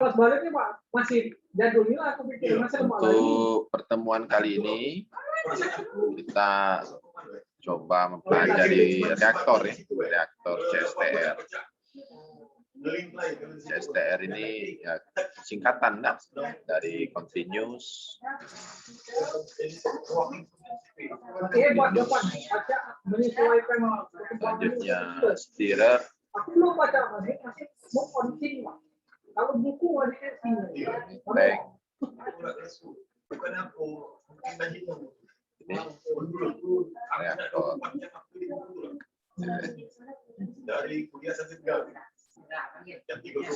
pas baliknya Pak masih jadulnya aku pikir masih lemah lagi. Untuk pertemuan kali ini kita coba mempelajari reaktor ya, reaktor CSTR. CSTR ini ya, singkatan dari continuous, selanjutnya stirrer, kalau buku tank, ini reaktor.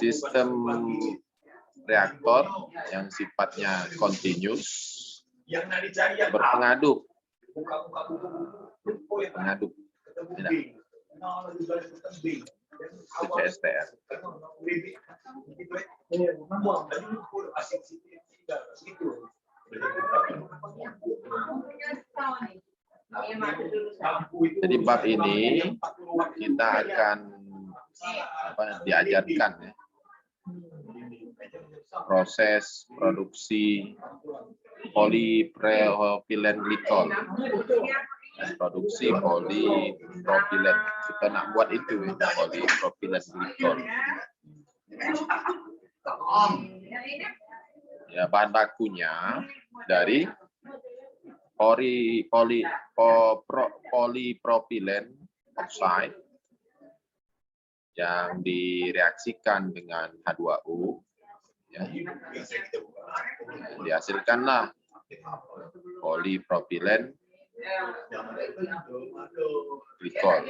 Sistem reaktor yang sifatnya continuous berpengaduh. Tidak. Itu CSTR. Jadi bab ini kita akan diajarkan ya, proses produksi polipropilen glikol dan produksi polipropilen. Kita nak buat itu ya, polipropilen glikol. Ya, bahan bakunya dari polipropilen oxide yang direaksikan dengan H2O, ya, dihasilkanlah polipropilen glikol.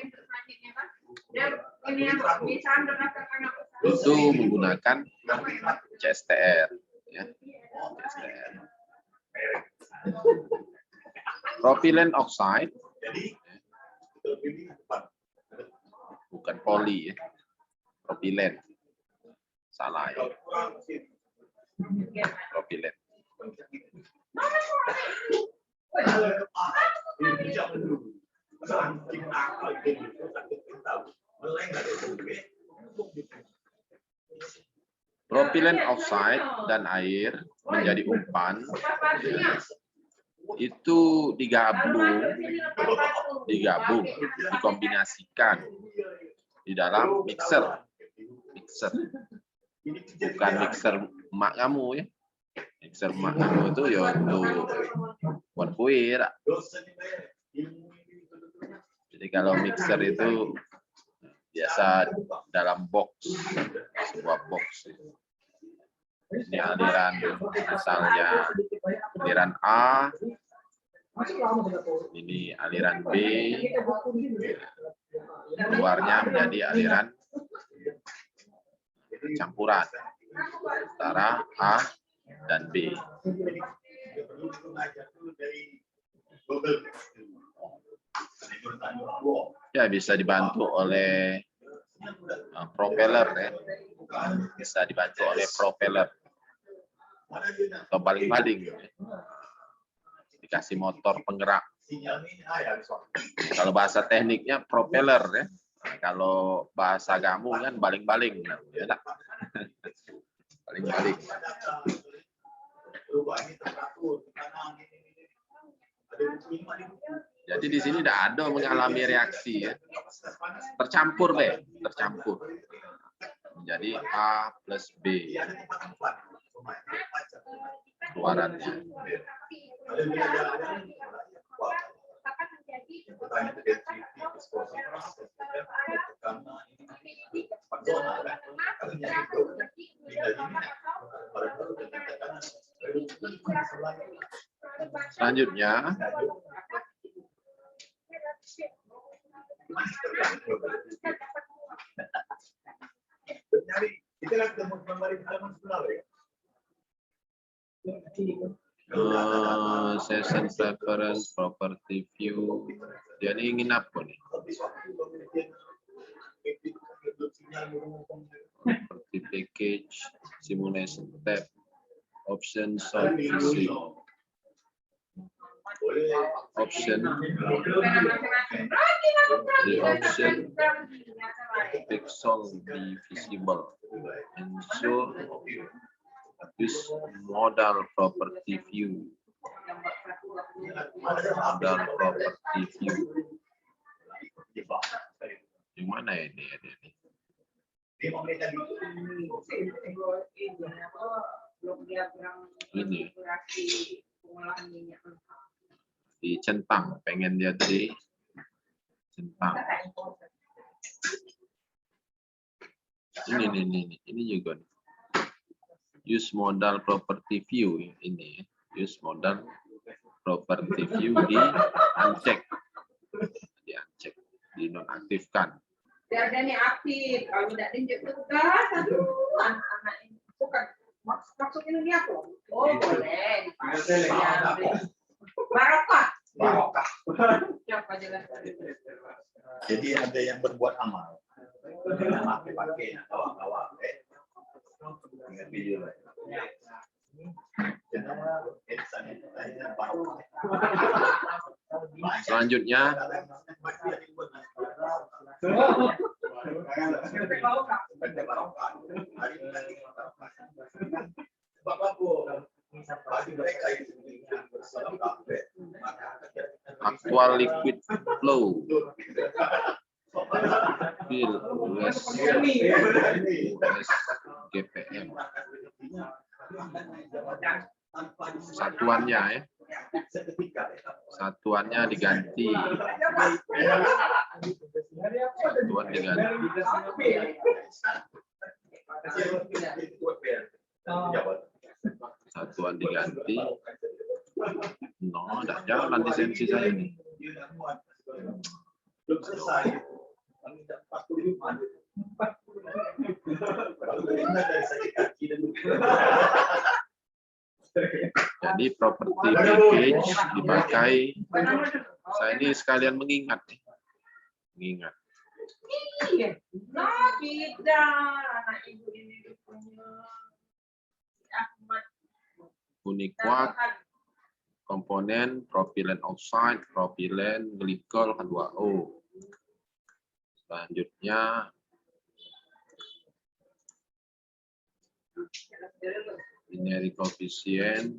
Itu menggunakan CSTR, ya. CSTR. Propilen oxide, bukan poli ya, propilen, salah ya, propilen. Propilen oxide dan air menjadi umpan, ya, itu digabung, dikombinasikan di dalam mixer, bukan mixer emak kamu ya. Mixer emak kamu itu ya untuk buat kue. Jadi kalau mixer itu biasa dalam box, sebuah box. Ini aliran, misalnya aliran A, ini aliran B, keluarnya menjadi aliran campuran antara A dan B. Ya, bisa dibantu oleh propeller ya, bisa dibantu oleh propeller atau baling-baling, dikasih motor penggerak. Kalau bahasa tekniknya propeller ya, kalau bahasa kamu kan baling-baling, ya tak? Baling-baling. Jadi di sini tidak ada mengalami reaksi ya, tercampur deh, tercampur menjadi A plus B keluarannya. Selanjutnya session preference, property view. Dia ini ingin apa nih? Property package, simulation tab, option solve visit, option, the option pixel be visible, ensure use modal property view. Modal property view. Yang mana ya ini? Ini di centang, pengen dia di centang. Ini juga nih. Use modal property view ini, use modal property view di uncheck, dinonaktifkan. Biar dia nih aktif, kalau tidak tunjuk tugas, aduh, anak-anak ini bukan maksud ini aku. Oh boleh, barokah. Siapa jelas? Jadi ada yang berbuat amal. Pakai awak-awak. Ingat video. Selanjutnya actual liquid flow, fill less GPM. Satuannya ya. Satuannya diganti. Satuan diganti. Satuan diganti. No, tidak jalan lisensi saya ini. Belum selesai. Jadi property package dipakai. Saya ini sekalian mengingat nih. Mengingat. Iya, nah beda anak ibu ini punya Ahmad. Uniquat, komponen propylene oxide, propylene glycol H2O. Selanjutnya binary coefficient,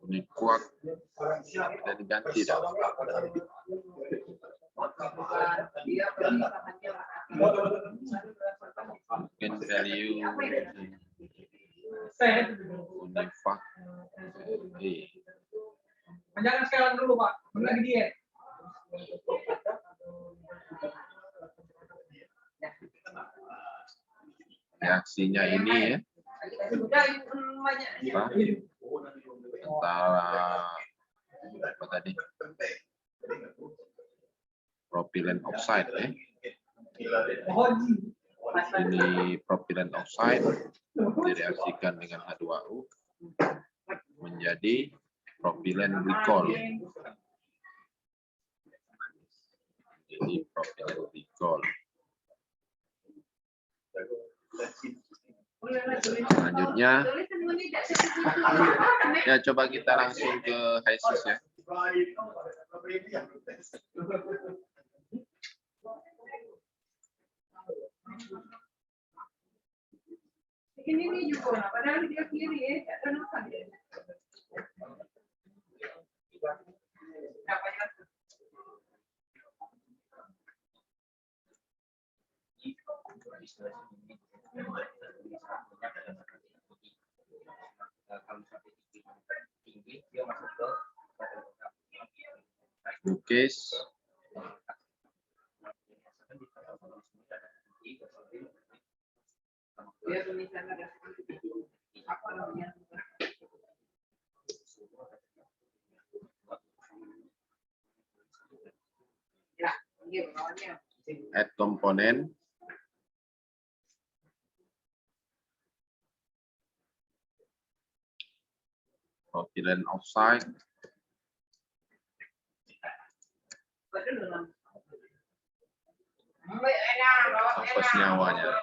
uniquat, dan diganti dah. Mungkin value unifac. Jangan sekarang dulu Pak, lagi diet. Reaksinya ini ya. Antara apa tadi? Propylene oxide ya. Ini propylene oxide direaksikan dengan H2O menjadi propylene glycol. Jadi propylene glycol. Selanjutnya, ya coba kita langsung ke HISIS ya. Ini juga, padahal dia kiri ya, ada nusa dia. Lukis. Dia tulisannya ada apa namanya? Ya, gitu namanya. Add komponen. Propylene oxide. Apa senyawanya?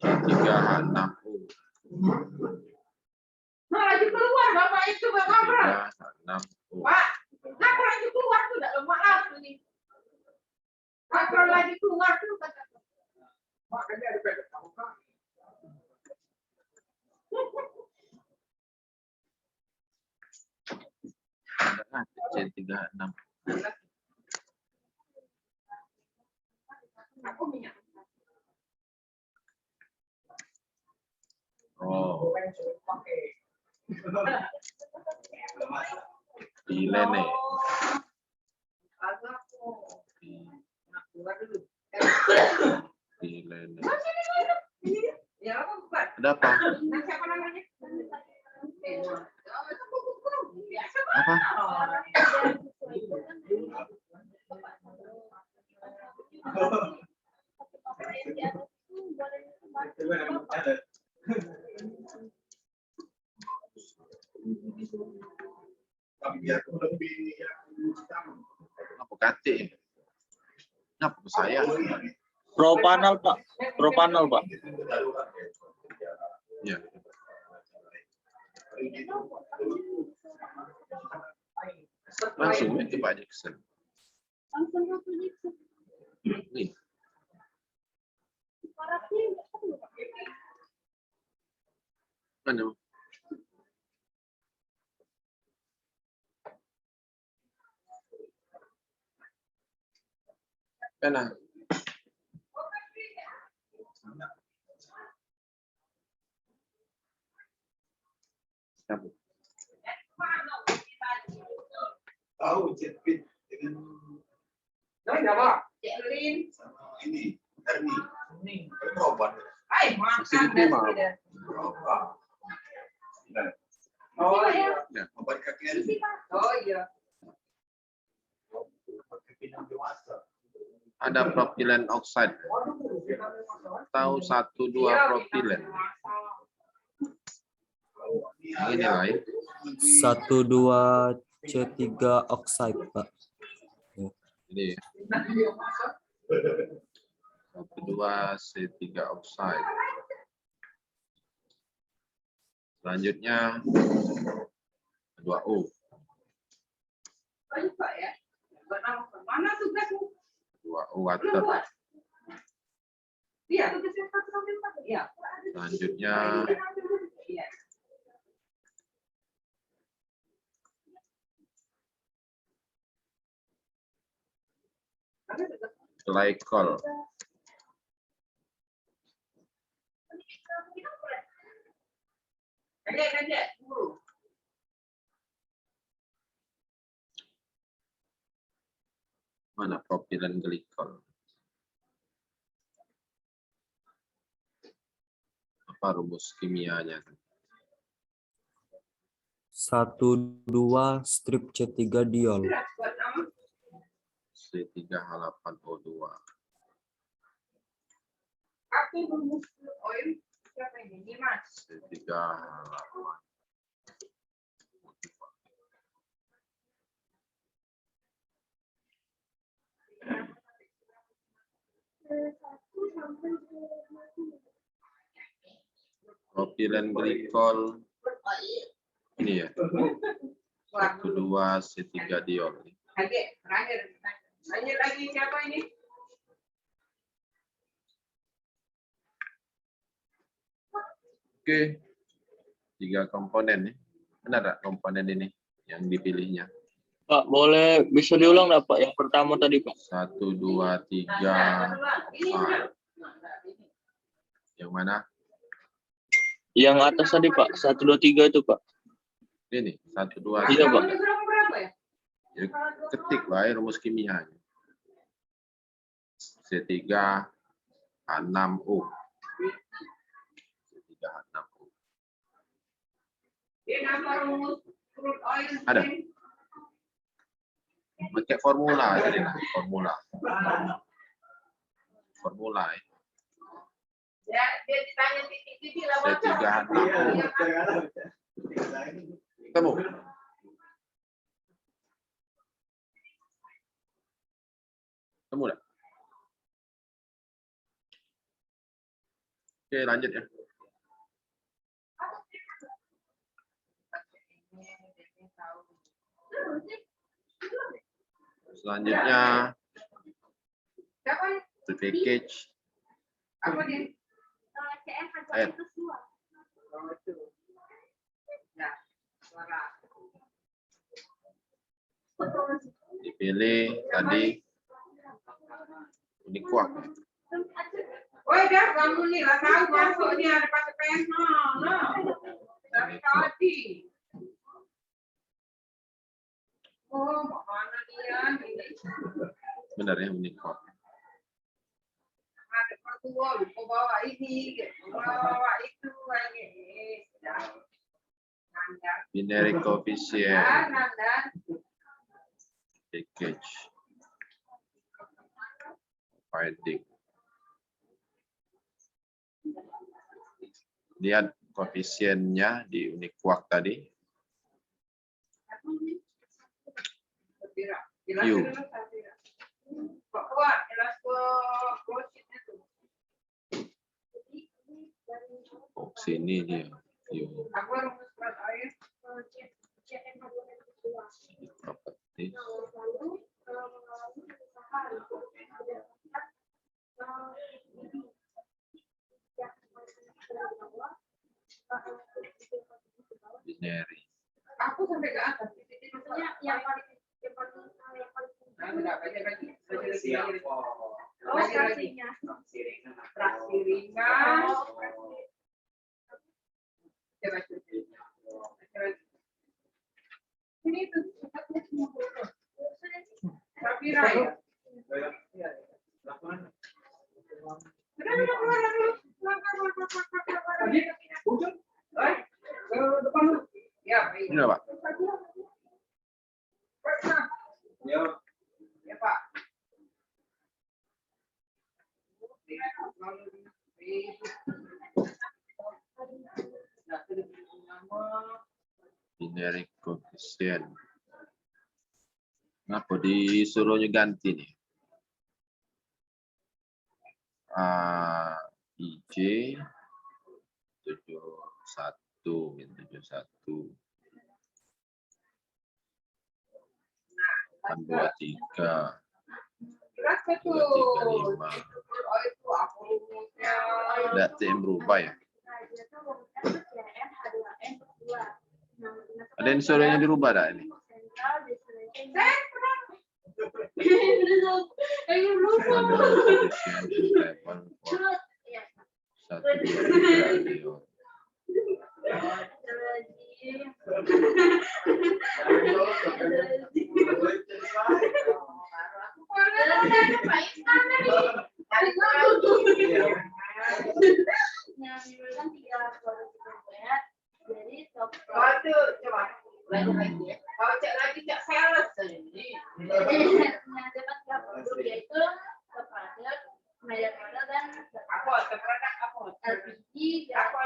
3H6O. Nah, lagi keluar Bapak itu Bapak. 3H6O. Pak, nah lagi keluar tuh udah lemak lah ini. Kalau lagi keluar tuh kata. Makanya ada paket kamu kan. C36. Aku minyak. Oh, Pakai. gile nih. Agak kok. Nah, keluar dulu. Gile nih. Ya, apa bukan? Ada apa? Nah, siapa namanya? Biasa Apa? Tapi biar lebih Apa kate? Apa ke saya? Propanol Pak, propanol Pak. Ya. Langsung aja Pak Jackson. Nih. Mana? Pena. Siapa? tahu Jetpit dengan Nah, apa? Ceklin. sama ini Ernie. Nih. Berobat. Ay, makan Sedikit, Mak. dah. Berobat. Nah, Oh iya. obat kaki Ernie. Oh iya. Obat kaki yang dewasa. Ada propilen oxide. Tahu 1-2 propilen. Ini lain. 1,2 C3 oxide Pak. Ini 1,2 C3 oxide. Selanjutnya 2O. Banyak Pak ya. Bernama mana tugasmu? 2O water. Iya, tugasnya 1-4. Iya. Selanjutnya Iya. glycol. Adik, dulu. Mana propilen glikol? Apa rumus kimianya? 1,2 strip C3 diol. Buat nama. C3H8O2. Aku rumus oil. Siapa ini? Dimas. C3H8. Propilen glikol ini ya. 1,2 C3 diol. Adik, terakhir. Lanjut lagi siapa ini? Oke. 3 komponen nih. Benar nggak komponen ini yang dipilihnya? Pak, boleh bisa diulang nggak Pak? Yang pertama tadi Pak. 1, 2, 3. Yang mana? Yang atas tadi Pak, 1, 2, 3 itu Pak. Ini 1, 2, Iya, 3. Pak. Berapa ya? Ya, ketik lah rumus kimia. C3H6O. C3H6O. Ini nama rumus crude oil. Ada. Pakai formula jadi lah, formula. Formula ya. Ya, dia ditanya titik-titik lah. C3H6O. Ketemu. Ketemu enggak? Oke, lanjut ya. Selanjutnya Siapa? Package. Apa dia? Add. Oh, itu. Nah, suara. Dipilih tadi Uniquark. Woi, dah kamu nih lah tahu masuk ni ada pakai pena. Nah. Dari tadi. Oh, mana dia ini? Benar ya, Uniquark. Ada pertua, lupa bawa ini, bawa itu lagi. Nanda. Binary coefficient. Nanda. Package. Finding. Lihat koefisiennya di Uniquark tadi. Q. Oh, sini dia. Q. Properties. Binary. Aku sampai ke atas. Yang paling fraksi ringan. Ini tuh tapi raya. Tadi ujung ke depan lu. Ya, baik. Ini Pak. Ya. Ya, Pak. Binary coefficient. Kenapa disuruhnya ganti nih? IJ 71 min 71 kan 23 Jelas betul. 235. Oh, itu aku rumusnya. Data yang berubah ya? Ada yang suruhnya dirubah dah ini? Kalau cek lagi cek sales ini. Apa terproduk apa? LPG apa?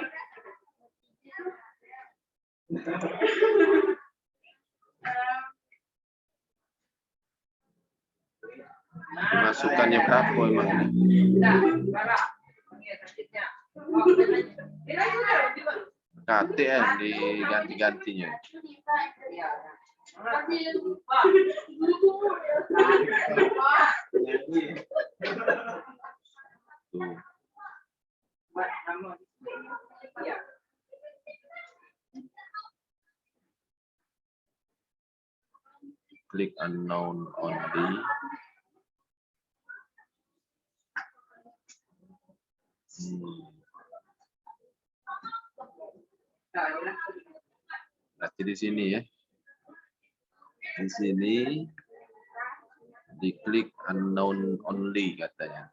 Masukannya berapa emang ini? Nah, berapa? Ini targetnya. KTM diganti-gantinya. Tuh. Klik unknown only. Berarti di sini ya. Di sini diklik unknown only katanya.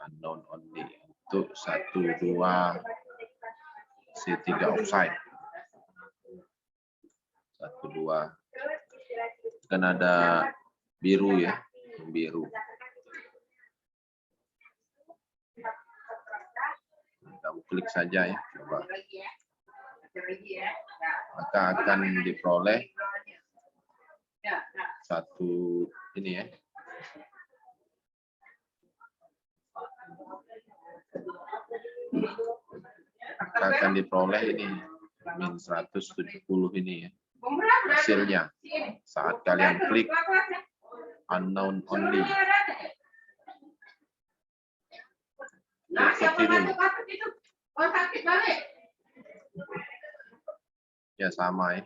Unknown only untuk 1, 2, C3 offside. 1, 2. Kan ada biru ya, biru. Kamu klik saja ya, coba. Maka akan diperoleh satu ini ya. Maka akan diperoleh ini min 170 ini ya. Hasilnya saat kalian klik unknown only. Nah, siapa ikuti dulu. masuk kasus itu? Oh, sakit balik. Ya sama ya.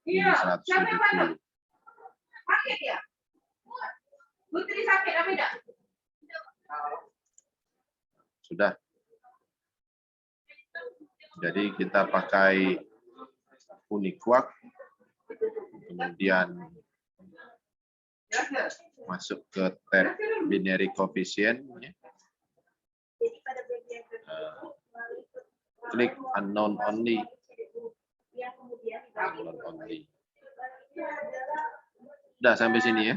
Iya, Ini siapa yang masuk? 170. Sakit ya? Putri sakit apa tidak? Sudah. Jadi kita pakai Uniquark, kemudian masuk ke tab binary coefficient, ya. Klik unknown only. Unknown only. Udah sampai sini ya.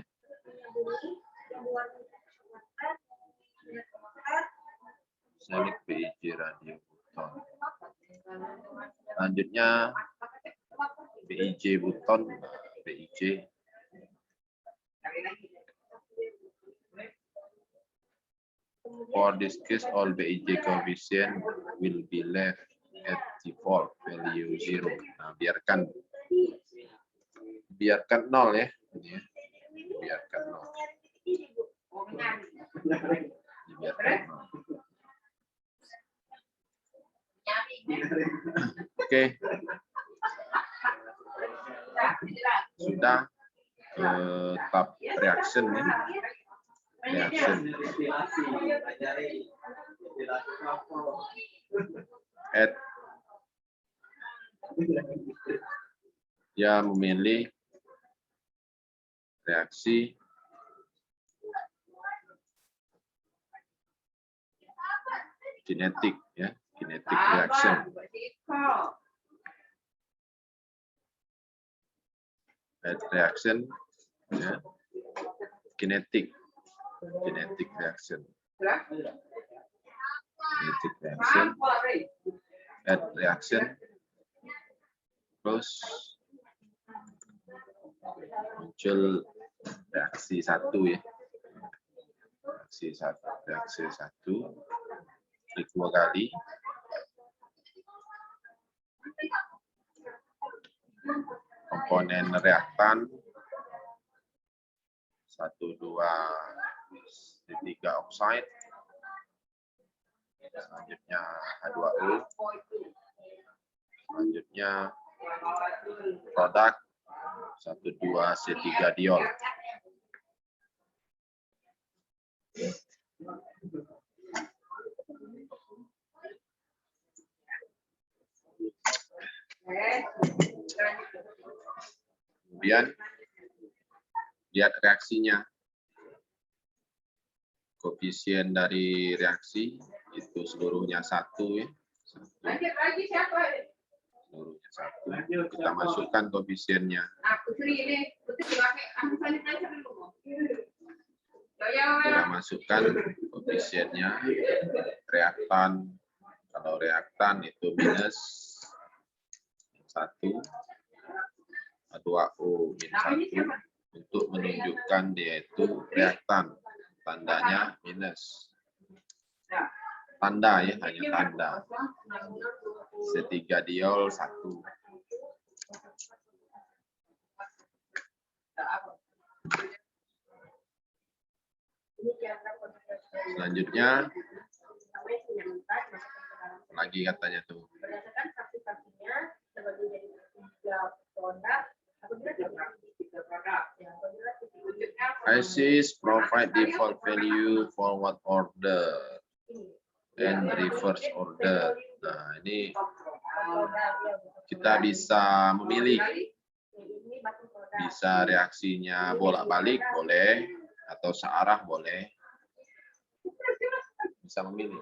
Select PIJ radio button. Selanjutnya PIJ button, PIJ. For this case, all PIJ coefficient will be left at default value 0. Nah, biarkan 0 ya. Ini ya. Biarkan 0. Dibiarkan 0. Oke. Sudah ke tab reaction ya. Reaction. Add. Dia memilih reaksi kinetik ya, kinetic reaction. Add reaction ya. Kinetic reaction. Kinetic reaction. Add reaction. Terus muncul reaksi 1 ya. Reaksi 1. Klik 2 kali. Komponen reaktan 1, 2, 3 oxide. Selanjutnya H2O. Selanjutnya produk 1, 2, C3 diol. Kemudian lihat reaksinya. Koefisien dari reaksi itu seluruhnya 1 ya. Seluruhnya 1. Kita masukkan koefisiennya. Kita masukkan koefisiennya. Reaktan. Kalau reaktan itu minus 1. H2O minus 1. Untuk menunjukkan dia itu reaktan. Tandanya minus. Tanda ya, hanya tanda. C3 diol 1. Selanjutnya lagi katanya tuh. ISIS provide default value forward order and reverse order. Nah, ini kita bisa memilih. Bisa reaksinya bolak-balik boleh atau searah boleh. Bisa memilih.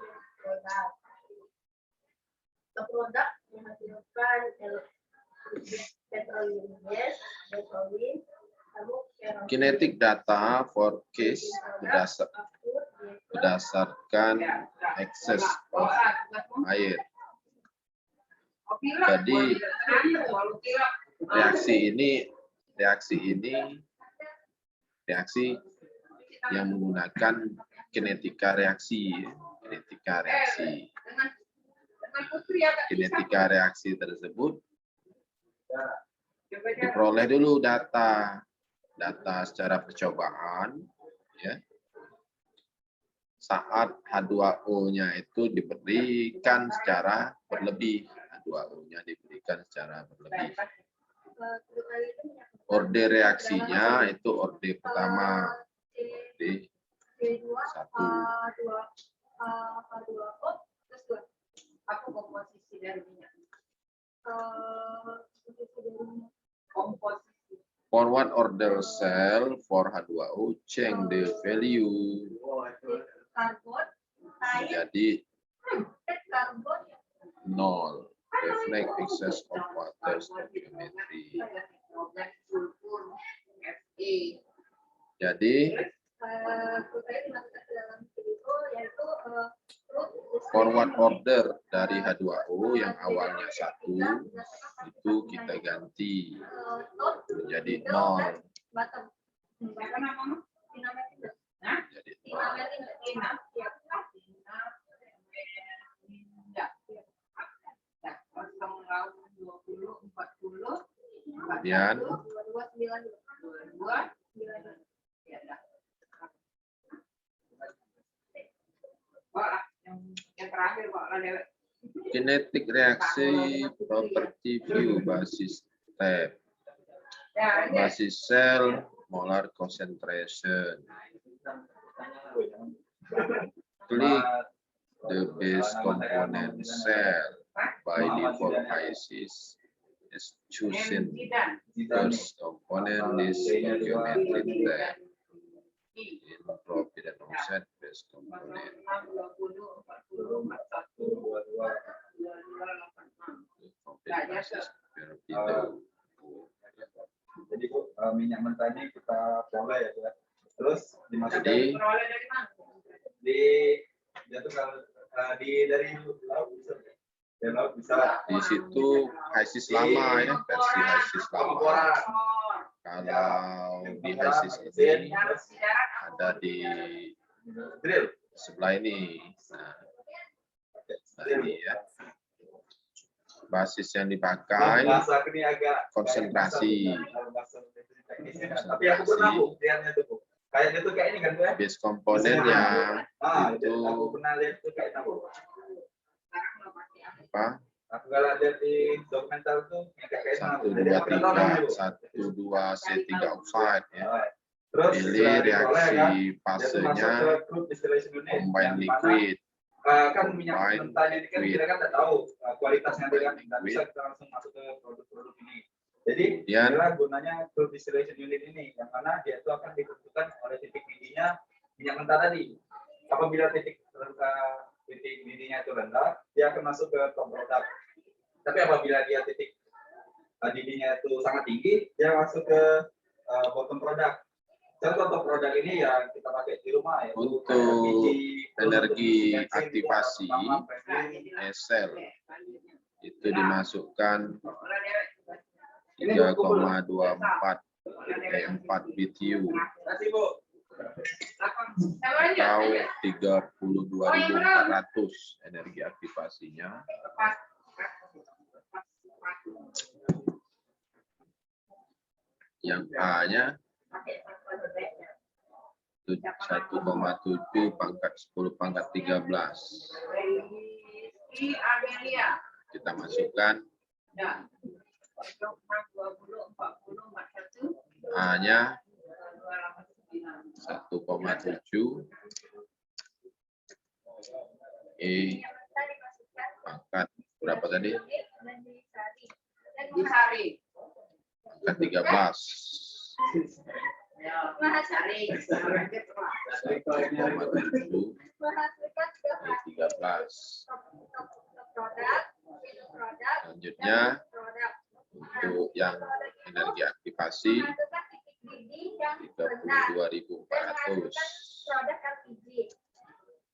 Produk menghasilkan petroleum gas, gasolin, Kinetic data for case berdasarkan excess of air. Jadi reaksi yang menggunakan kinetika reaksi. Kinetika reaksi tersebut diperoleh dulu data secara percobaan ya. saat H2O-nya itu diberikan secara berlebih. H2O-nya diberikan secara berlebih. Orde reaksinya itu orde pertama, orde 1. Apa komposisi dari minyak? Komposisi. Forward order cell for H2O change the value Karbon, air, menjadi karbon, 0. Reflect excess of water stoichiometry. Jadi protein dimasukkan ke dalam video yaitu forward order dari H2O yang awalnya 1 itu kita ganti menjadi 0. bottom. Apa namanya? Dinamakan Jadi 0. Kemudian yang terakhir Pak Radewa. kinetic reaksi property view basis step. Ya, ini. Basis cell molar concentration. Click the base component cell by default ISIS is chosen. First component is stoichiometric tab. In profit and offset base component. Profit basis per kilo. Jadi Bu, minyak mentah ini kita pola ya Bu. Terus dimasukkan Jadi di jatuh kalau dari laut bisa. Dari laut bisa. di situ HISIS lama ya, versi HISIS lama. Kalau di HISIS ini ada di Drill. sebelah ini. Nah ini ya. Basis yang dipakai Bahasa ini agak konsentrasi. Tapi aku pernah Bu, lihatnya tuh Bu. Kayaknya tuh kayak ini kan Bu ya. Base komponennya itu aku pernah lihat tuh kayak Bu. apa? Aku kalau lihat di dokumenter tuh kayak 123 C3 oxide ya. Pilih reaksi fasenya combine liquid. Kan minyak mentahnya ini kan kita kan tidak tahu kualitasnya dia kan tidak bisa kita langsung masuk ke produk-produk ini. Jadi inilah gunanya crude distillation unit ini yang mana dia itu akan ditentukan oleh titik didihnya minyak mentah tadi. Apabila titik didihnya itu rendah, dia akan masuk ke top product. Tapi apabila dia titik didihnya itu sangat tinggi, dia masuk ke bottom product. Contoh top produk ini ya kita pakai di rumah ya. Untuk energi aktivasi sel itu dimasukkan 3,24 BTU atau 32.400 energi aktivasinya. Yang A-nya 1,7 pangkat 10 pangkat 13. Kita masukkan A-nya 1,7, E pangkat berapa tadi? Pangkat 13. 13. Selanjutnya untuk yang energi aktivasi 32.400.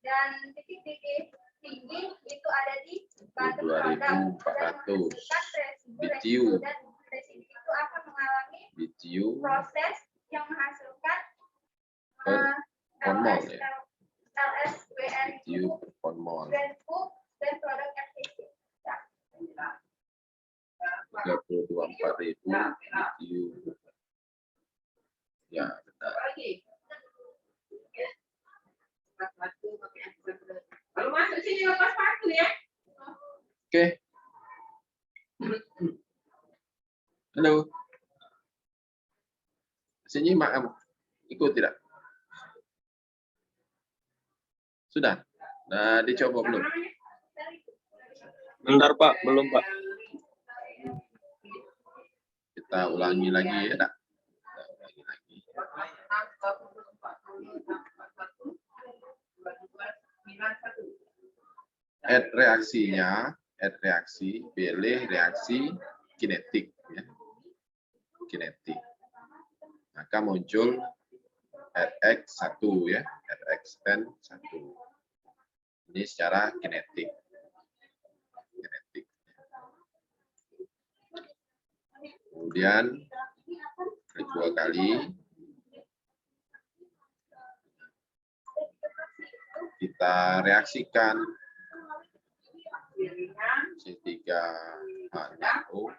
Dan titik-titik tinggi itu ada di bottom product. 2.400 BTU. Dan residu itu akan mengalami BTU proses yang menghasilkan per mol ya. LSWN BTU per mol. dan produk FTC. 32.400 BTU. Ya, benar. lepas sepatu ya. Oke. Halo. Masih nyimak kamu? Ikut tidak? Sudah? Nah, dicoba belum? Bentar Pak, belum Pak. Kita ulangi lagi ya, Dak. Kita ulangi lagi. Add reaksinya, add reaksi, pilih reaksi kinetik. Ya. Kinetik. Maka muncul RX1 ya, RXN1. Ini secara kinetik. Kinetik. Kemudian klik 2 kali. Kita reaksikan C3H6O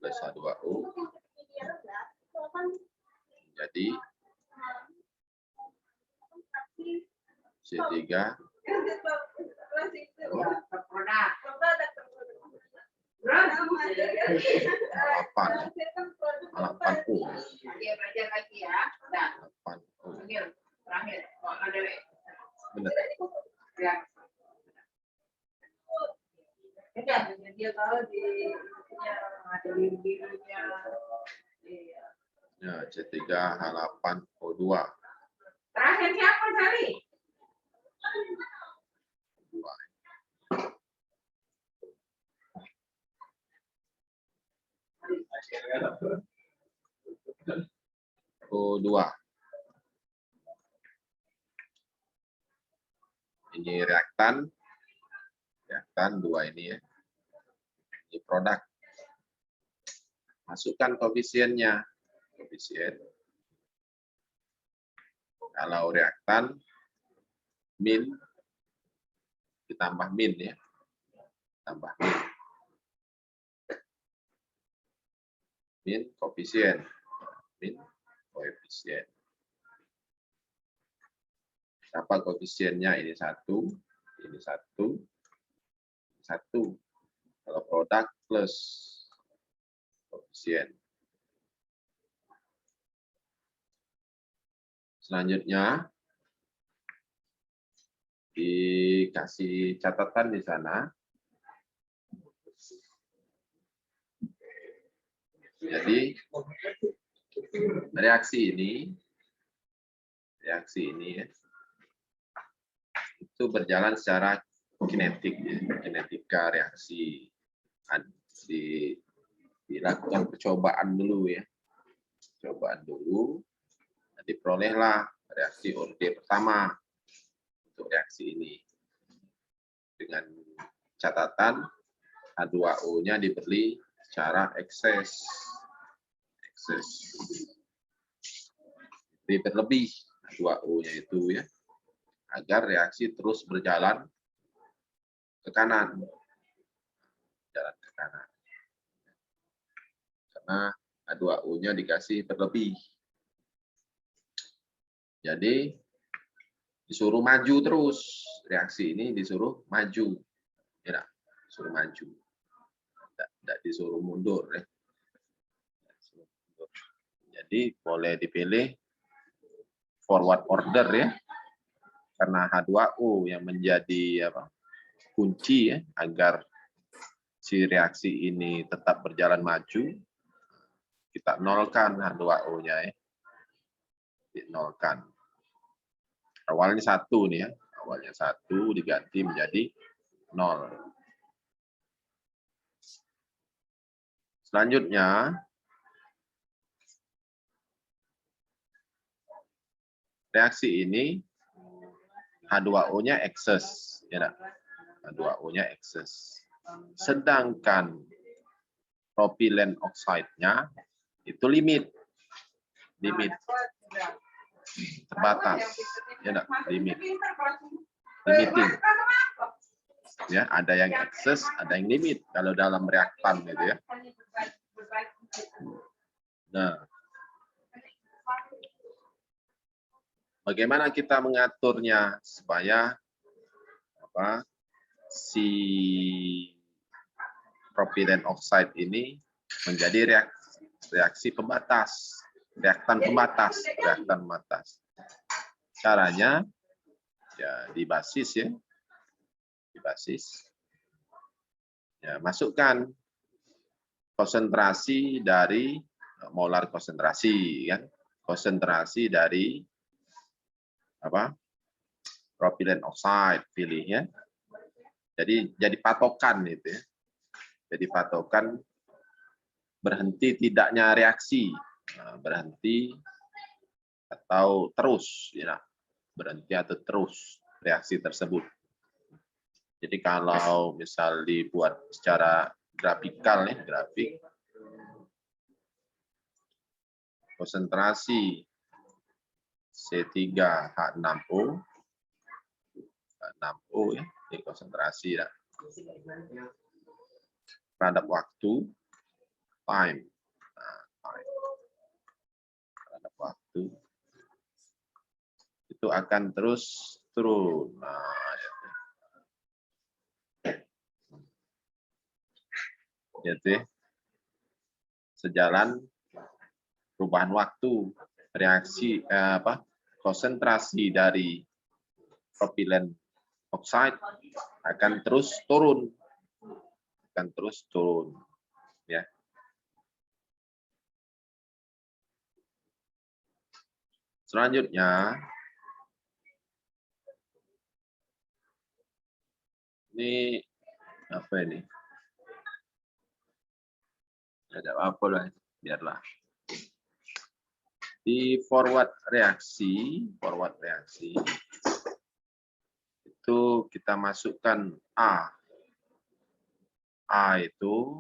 plus H2O jadi C3 8O. Dia tahu di ada birunya. Ya, C3H8O2. Terakhir siapa Sari? O2. Ini reaktan 2 ini ya. Ini produk. Masukkan koefisiennya. Koefisien. Kalau reaktan min ditambah min ya. Tambah min. Min koefisien. Min koefisien. Apa koefisiennya? Ini 1, ini 1, 1. Kalau produk plus koefisien. Selanjutnya dikasih catatan di sana. Jadi reaksi ini ya, itu berjalan secara kinetik, kinetika reaksi. Dilakukan percobaan dulu ya, diperolehlah reaksi orde pertama untuk reaksi ini dengan catatan H2O-nya diberi secara ekses, berlebih H2O-nya itu ya, agar reaksi terus berjalan ke kanan, karena H2O-nya dikasih berlebih. Jadi disuruh maju terus, reaksi ini disuruh maju, ya, disuruh maju, tidak disuruh mundur ya. Jadi boleh dipilih forward order ya, karena H2O yang menjadi kunci ya, agar si reaksi ini tetap berjalan maju. Kita nolkan H2O-nya ya, dinolkan. Awalnya 1 nih ya, awalnya 1 diganti menjadi 0. Selanjutnya reaksi ini H2O-nya ekses, ya, H2O-nya ekses. Sedangkan propilen oksida-nya itu limit terbatas, ya, limiting. Ya, ada yang ekses, ada yang limit kalau dalam reaktan gitu ya. Nah, bagaimana kita mengaturnya supaya si propylene oxide ini menjadi reaksi pembatas, reaktan pembatas. Caranya ya di basis ya. Di basis. Ya, masukkan konsentrasi dari molar konsentrasi kan. Konsentrasi dari propylene oxide pilih ya. Jadi patokan itu ya. Jadi patokan berhenti tidaknya reaksi, berhenti atau terus ya. Berhenti atau terus reaksi tersebut. Jadi kalau misal dibuat secara grafikal ya, grafik konsentrasi C3H6O ya, ini konsentrasi ya. Terhadap waktu time. Terhadap waktu itu akan terus turun. Gitu ya. Sejalan perubahan waktu reaksi konsentrasi dari propylene oxide akan terus turun, ya. Selanjutnya ini apa ini? Ada apa lah, biarlah. Di forward reaksi itu kita masukkan A. A itu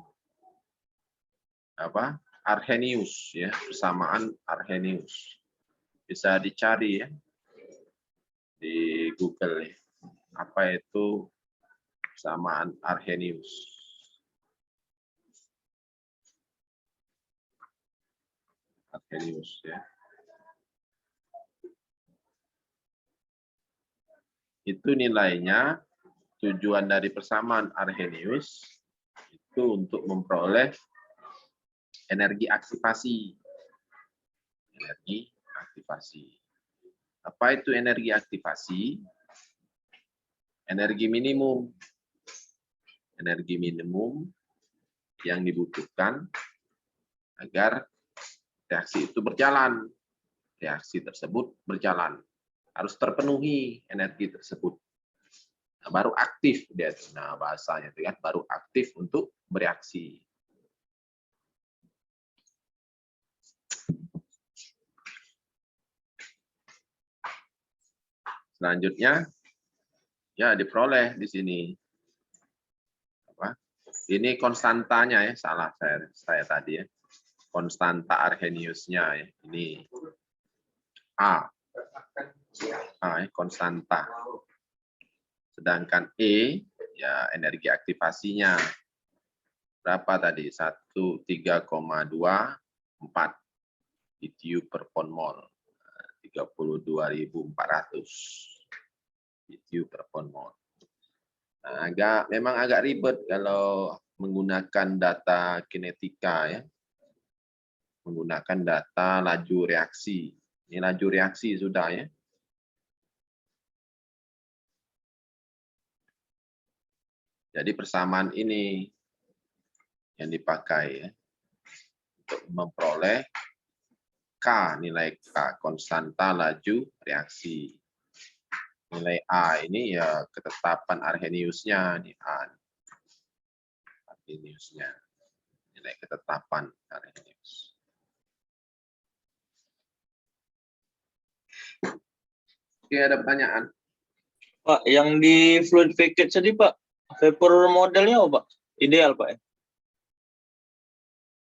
apa? Arrhenius ya, persamaan Arrhenius. Bisa dicari ya di Google ya. Apa itu persamaan Arrhenius? Arrhenius ya. Itu nilainya, tujuan dari persamaan Arrhenius itu untuk memperoleh energi aktivasi. Energi aktivasi. Apa itu energi aktivasi? Energi minimum. Energi minimum yang dibutuhkan agar reaksi itu berjalan. Reaksi tersebut berjalan. Harus terpenuhi energi tersebut. Nah, baru aktif dia. Nah, bahasanya itu kan baru aktif untuk bereaksi. Selanjutnya ya diperoleh di sini. Ini konstantanya ya, salah saya tadi ya. Konstanta Arrheniusnya ya. Ini A. Konstanta. Sedangkan E ya energi aktivasinya berapa tadi? 13,24 BTU per pound mol. 32.400 BTU per pound mol. Nah, memang agak ribet kalau menggunakan data kinetika ya. Menggunakan data laju reaksi. Ini laju reaksi sudah ya. Jadi persamaan ini yang dipakai ya, untuk memperoleh K, nilai K, konstanta laju reaksi. Nilai A ini ya ketetapan Arrheniusnya, nih A. Arrheniusnya, nilai ketetapan Arrhenius. Oke, ada pertanyaan? Pak, yang di fluid package tadi Pak, vapor modelnya apa Pak? Ideal Pak ya?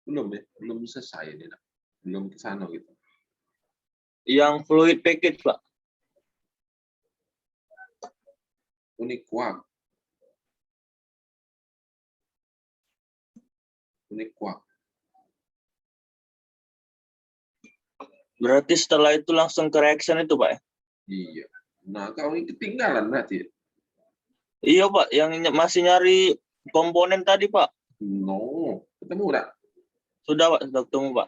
Belum ya, belum selesai ini. Belum ke sana gitu. Yang fluid package Pak. Unik kuak. Unik kuak. Berarti setelah itu langsung ke reaction itu Pak ya? Iya. Nah, kau ini ketinggalan berarti. Iya Pak, yang masih nyari komponen tadi Pak. No, ketemu enggak? Sudah Pak, sudah ketemu Pak.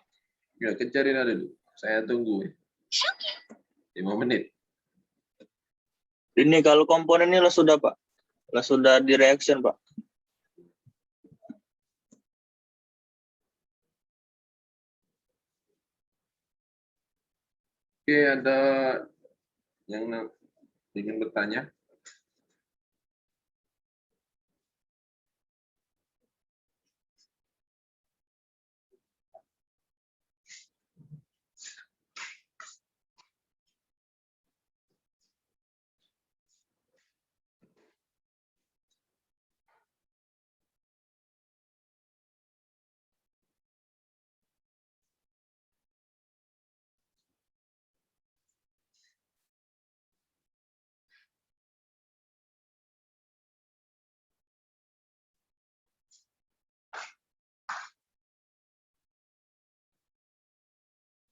Ya, kejarin aja dulu. Saya tunggu. 5 menit. Ini kalau komponennya lah sudah Pak. Lah sudah di reaction Pak. Oke, ada yang ingin bertanya?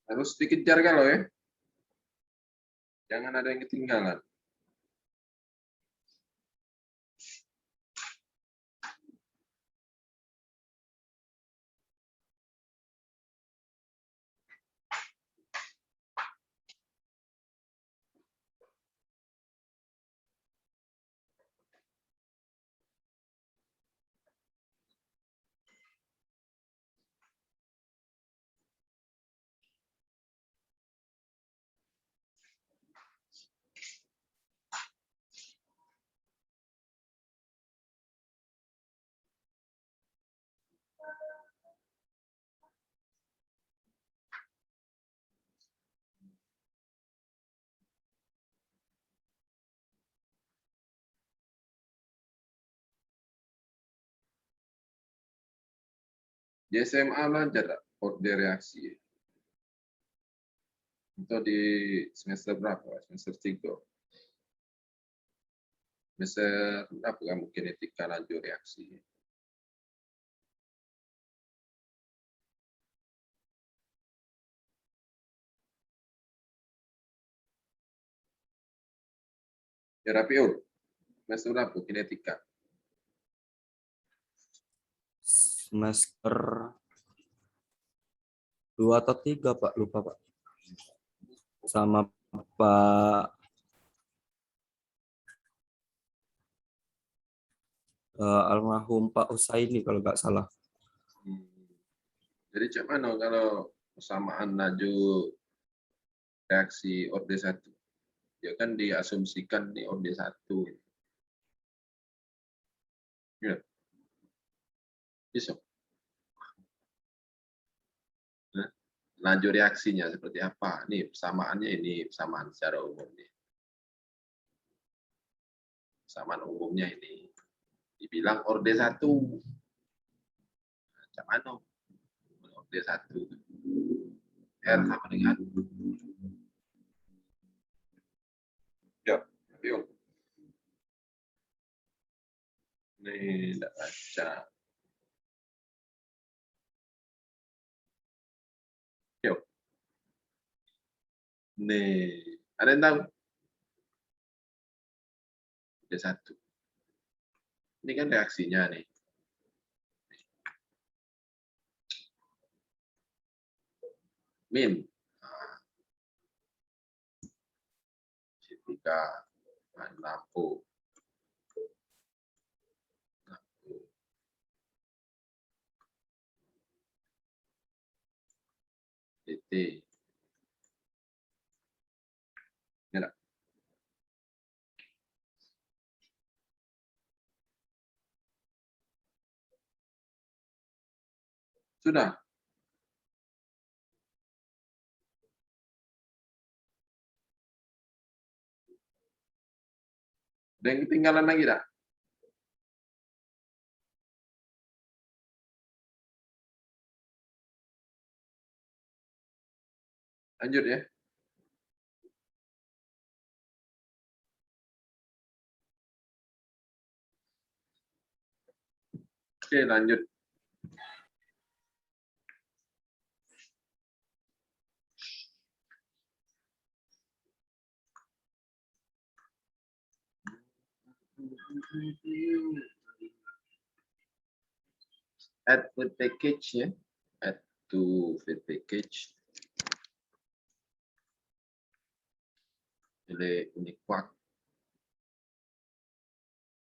Harus dikejar kalau ya. Jangan ada yang ketinggalan. Di SMA belajar orde reaksi. Itu di semester berapa? Semester 3. Semester berapa kamu kinetika lanjut reaksi? Terapi semester berapa kinetika? Semester 2 atau 3 Pak, lupa Pak. Sama Pak almarhum Pak Usaini kalau nggak salah. Jadi cak mana kalau persamaan laju reaksi orde 1? Ya kan diasumsikan di orde 1. Ya. Bisa. Nah, laju reaksinya seperti apa? Nih persamaannya ini persamaan secara umum nih. Persamaan umumnya ini dibilang orde 1. Cak mana? Orde 1. R sama dengan ya, yuk. Ini tidak baca. Yuk. Nih, ada yang tahu? Ada 1. Ini kan reaksinya nih. Min. Ketika lampu. DT. Ya, sudah. Ada yang ketinggalan lagi tak? Lanjut ya. Oke, lanjut. Add food package ya. Add to food package. Pilih Uniquac.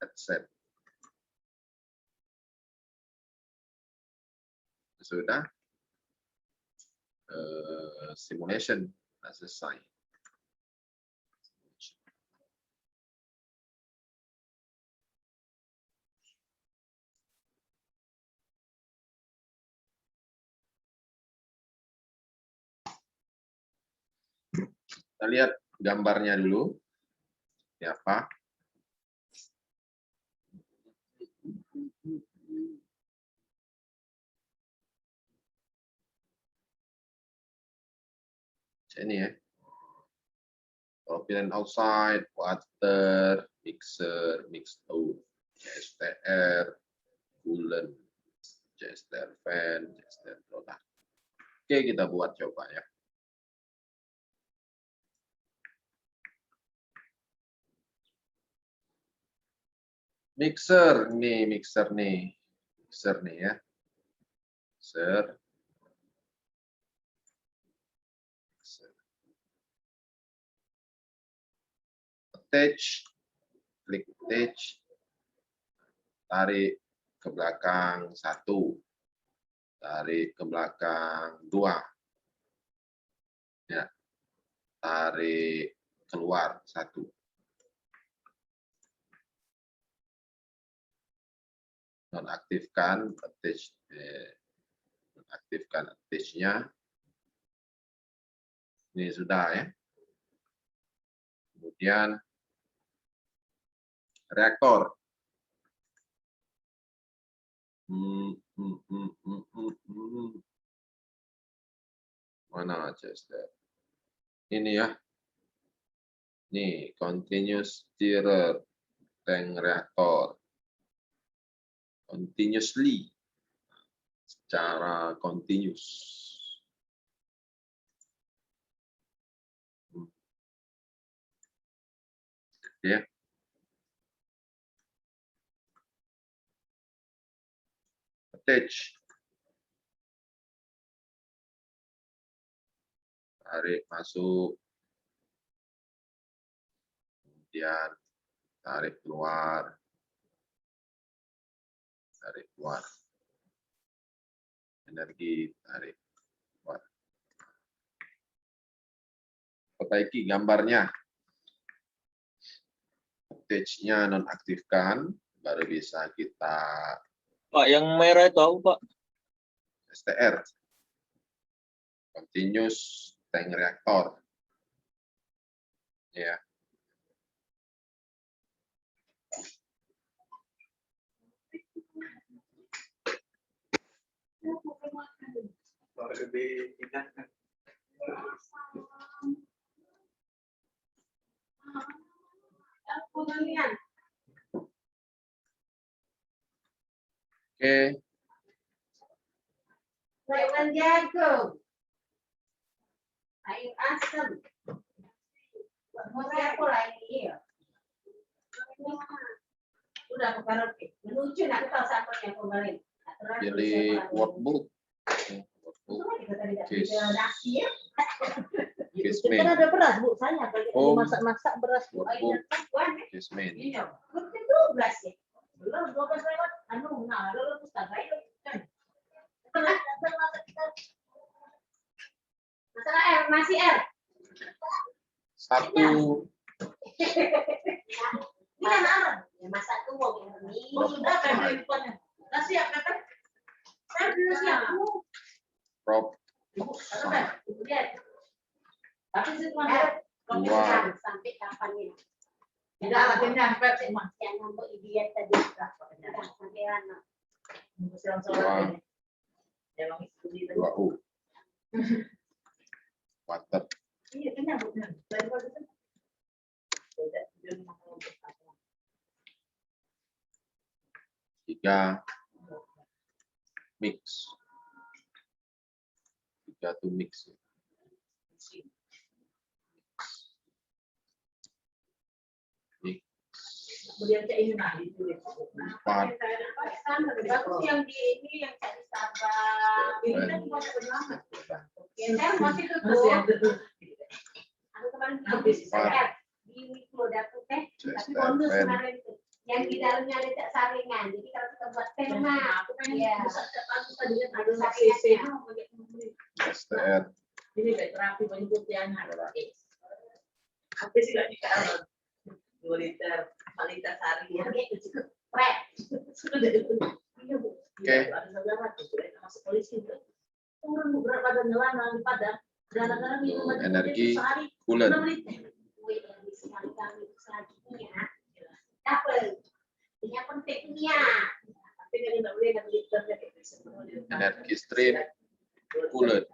Accept. Sudah. Simulation sudah selesai. Kita lihat gambarnya dulu. Ya, apa? Ini ya. Propylene outside, water, mixer, mixed out, CSTR, coolant, CSTR fan, CSTR product. Oke, kita buat coba ya. Mixer nih ya. Mixer. Attach, klik attach, tarik ke belakang 1, tarik ke belakang 2, ya, tarik keluar 1. Nonaktifkan attach, nonaktifkan attach-nya. Ini sudah ya. Kemudian reaktor. Mana CSTR? Ini ya. Nih, continuous stirrer tank reaktor. Continuously. Secara continuous. Ya. Attach. Tarik masuk. Kemudian tarik keluar. Tarik keluar. Energi tarik keluar. Perbaiki gambarnya. Attach-nya nonaktifkan, baru bisa kita. Pak, yang merah itu apa, Pak? STR. Continuous tank reaktor. Ya. Lebih indah kan? Oke. Sayuran jagung. Sayur asam. Mau siapa lagi ya? Udah aku karaoke. Menuju nak tahu siapa yang kemarin. Pilih workbook. Case. Case main. Kan ada beras Bu, saya Oh. masak-masak beras Bu. Workbook. Case main. Iya. Mungkin 12 ya. Belum 12 lewat. Anu, nah, lalu pustaka itu kan. Masalah R, masih R. 1. Ini kan apa? Ya masak tuh mau ini. Sudah kan di depannya. Nah, siap kata. Saya dulu siap. Prop. Ibu, apa? Ibu lihat. Tapi sih mana? Dua. Sampai kapan ini? Tidak latihannya sampai sih Mas. Yang untuk idiot tadi sampai anak. Dua. 2U. Water. Iya, benar benar. Tiga. Mix. 3 to mix. Mix. Kemudian ke ini nah itu. 4. Bagus yang di ini yang cari sabar. Ini kan cuma berlama. Saya masih tutup. Aku kemarin habis di mikro dapur teh, tapi bonus kemarin itu. Yang di dalamnya ada cak saringan. Jadi kalau kita buat teh mah, aku pengen bisa aku tadinya ada saringannya. STR. Ini kayak terapi penyembuhan harus. Habis nggak dikasih 2 liter, 4 liter sehari ya. Prep. Oke. Ada saudara tuh, masuk polisi itu. Turun beberapa badan nyelana di Padang. Kadang-kadang minum Energi sehari cooler. 6 liter. Sekali-kali selanjutnya dapat. Ini yang pentingnya. Tapi kan nggak boleh dapat liter dari Energi stream cooler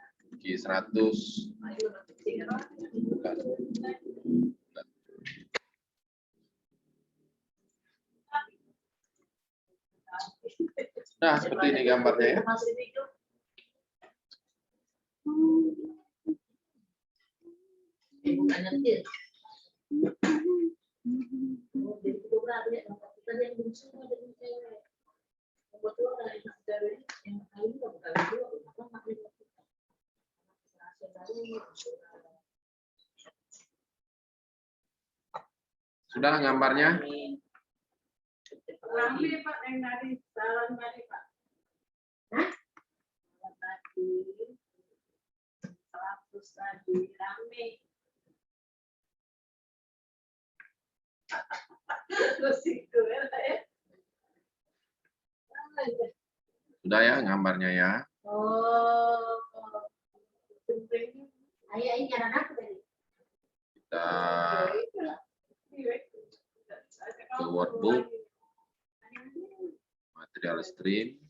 G100. Nah, seperti ini gambarnya ya. Sudah gambarnya? Ramai Pak yang dari salam tadi Pak. Tadi 100 tadi ramai. Terus itu ya. Sudah ya gambarnya ya. Oh. Ayah ini ada apa tadi? Kita ke workbook, material stream,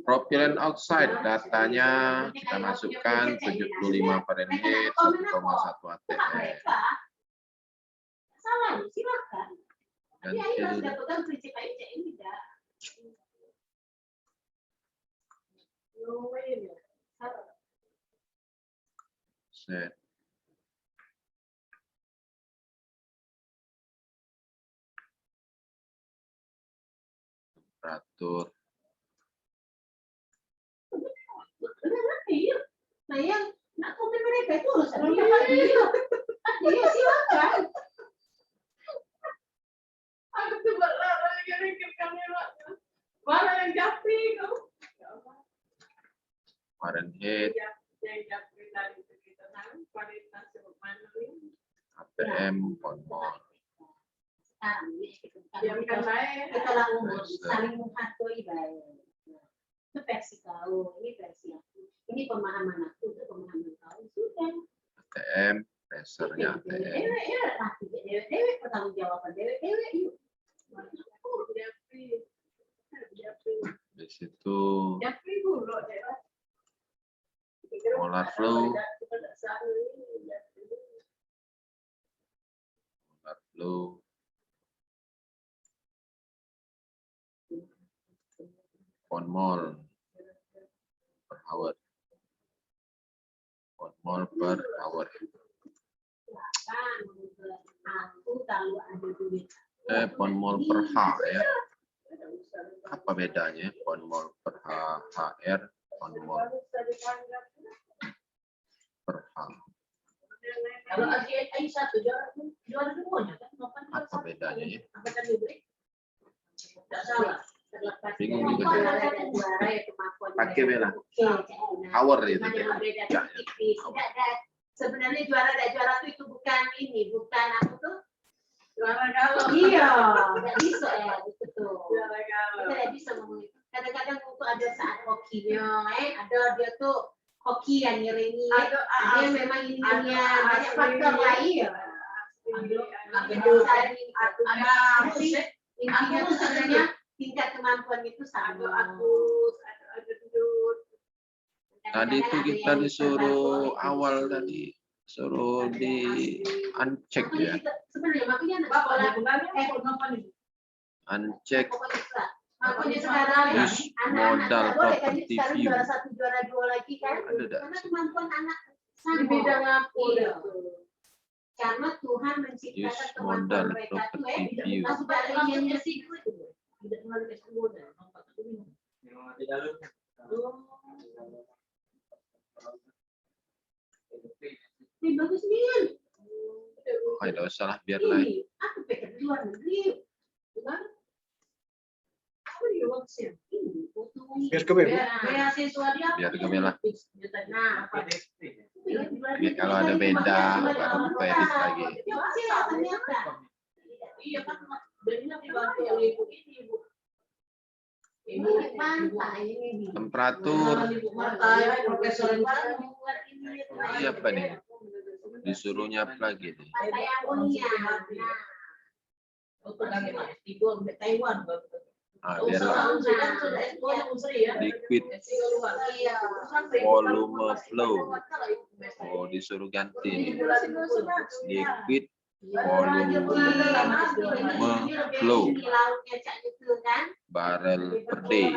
propylene oxide, datanya kita masukkan 75 Fahrenheit 1,1 atm. Salah, silakan. Dan Tapi ayah harus tidur. dapatkan prinsip IC ini dah. No way, ya. Set. Temperatur. Iya. Nah yang nak komen mereka itu urusan dia. Dia silakan. Aku tuh berlarang yang kamera. Mana yang japri kau? Fahrenheit, Yang japri tadi kita tahu kualitas mana ini. atm, ponmol. Diamkan baik. Kita lakukan saling menghargai baik. Itu versi kau, ini versi aku. Ini pemahaman aku, itu pemahaman kau. Sudah. ATM, pressernya ATM. Dewe ya, tapi dewe pertanggung jawaban dewe yuk. Di situ Japri dulu deh. molar flow, molar flow, ponmol per hour, ponmol per hour. Aku kalau ada duit. Ponmol per H ya. Apa bedanya ponmol per HR, ponmol per H? Kalau AI satu juara semuanya kan? Apa bedanya ya? Apa tadi beri? Tidak salah. Bingung juga. Juara dan juara ya kemampuan. Pakai bela. Nah, Hour itu. cuma yang beda Ya, tipis. Sebenarnya juara dan juara itu bukan ini, bukan apa tuh? Juara galau. Iya, nggak bisa ya gitu tuh. Juara galau. Kita nggak bisa ngomong itu. Kadang-kadang itu ada saat hokinya, ada dia tuh hoki yang ngiringi. Ada yang memang ininya banyak faktor lain ya. Intinya tuh sebenarnya tingkat kemampuan itu sama. Tadi itu kita disuruh awal tadi suruh di uncheck ya. Sebenarnya makanya anak sekolah Uncheck makanya sekarang use modal property sekarang view. juara 1 juara 2 lagi kan Ada tak? karena kemampuan anak sama Di bidang apa? Iya. Karena tuh Tuhan menciptakan Use kemampuan modal mereka tuh property view. masuk dalam yang resiko itu. Tidak melalui keseluruhan. Memang di dalam. Ini bagus nih. Oh, tidak usah lah, biarlah. Ini aku pikir di luar negeri. Gimana? Apa dia maksudnya? Ini foto. Biar kebe, Bu. Beasiswa dia. Biar kebe lah. Nah, apa? Ini kalau ada beda, baru kita edit lagi. Iya kan, Belina dibantu oleh ibu ini, ibu. Ibu pantai ini. Temperatur. Ibu pantai, profesor ini. Ini apa nih? Disuruhnya apa lagi nih? Pantai Amonia. Tidur di Taiwan. Ah, biarlah. Liquid volume flow. Oh, disuruh ganti nih. Liquid volume flow. Barrel per day.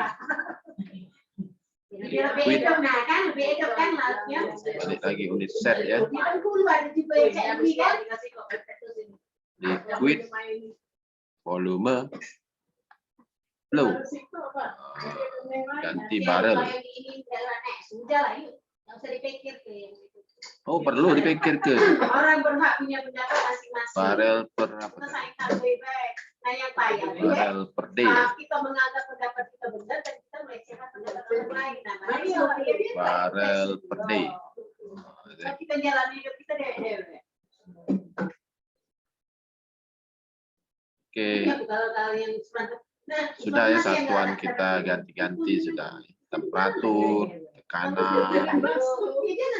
Liquid. Balik lagi unit set ya. Liquid volume flow. Ganti barrel. Oh, perlu dipikir ke Orang berhak punya pendapat masing-masing. barrel per apa? Nah, yang payah. Barrel per day. Kita menganggap pendapat kita benar dan kita melecehkan pendapat orang lain. Barrel per day. Kita jalani hidup kita deh. Oke, Kalau yang sudah ya satuan kita ganti-ganti sudah. Temperatur, tekanan,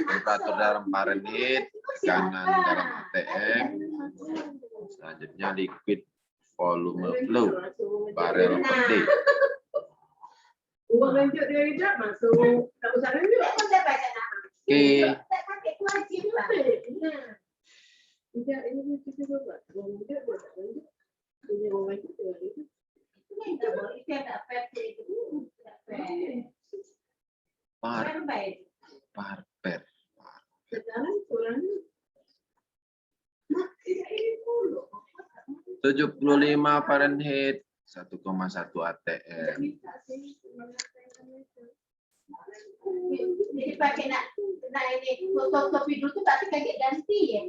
temperatur dalam Fahrenheit, tekanan dalam ATM. Selanjutnya liquid volume flow, barrel per day. Uang lanjut dia tidak masuk. Tak usah lanjut. Oke, Tidak, ini kita coba. Uang lanjut, dia tak lanjut. Punya uang lanjut, dia lanjut. parper. Sekarang kurangnya. Nah, ini dulu. 75 Fahrenheit, 1,1 ATM. Jadi pakai nak ini fotokopi dulu tuh berarti kayak ganti ya.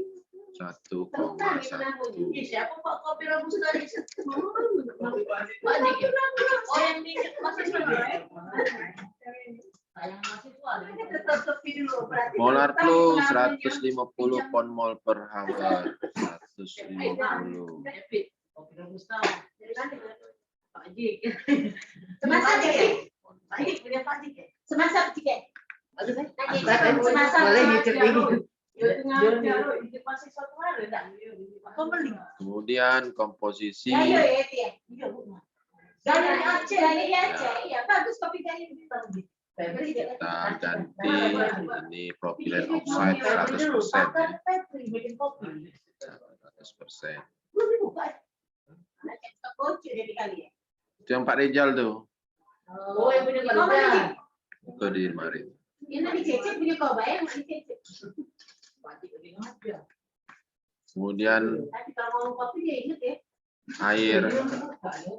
1,1. Siapa Pak kopi robusta tadi? Pak Diki. Oh yang ini masih Molar flow 150 pound mol per hour. 150. Kopi robusta. Pak Dik. Semasa Dik. Pak Dik punya Pak Dik. Semasa Dik. Semasa boleh nyicip ini. Kemudian komposisi kita ganti ini propylene oxide 100% ya. 100%. Itu yang Pak Rizal tuh. Oh, yang punya Pak. Itu di mari. Ini dicecek punya kau bayar masih cecek. Kemudian air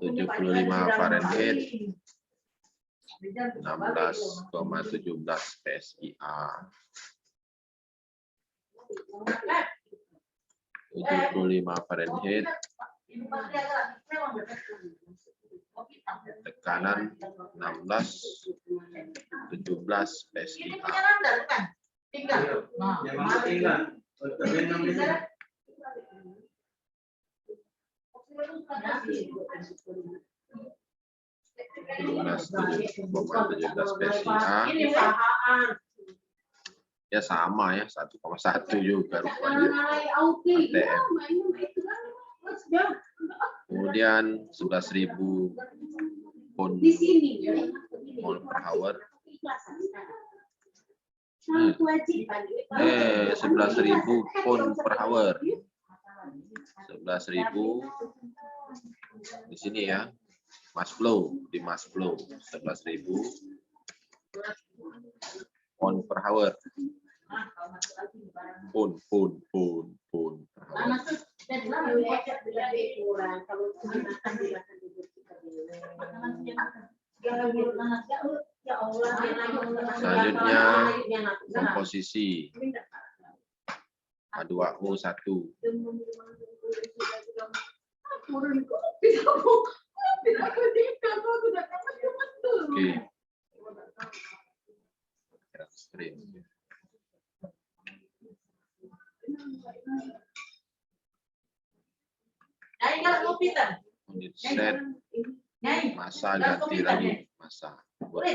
75 Fahrenheit 16,17 PSIA. 75 Fahrenheit, tekanan 16,17 PSIA. Yang masuk tinggal. Ya sama ya 1,1 juga rupanya ATM. Kemudian 11.000 pound mol per hour. 11.000 pound per hour. 11.000 di sini ya. Mass flow di mass flow 11.000 pound per hour. Pound per hour. Kalau kocok lebih kurang, kalau makan dimakan dibersihkan dulu. Ya Allah, Selanjutnya komposisi H2O 1. Oke. Ekstrim. Unit set masa ganti lagi masa buat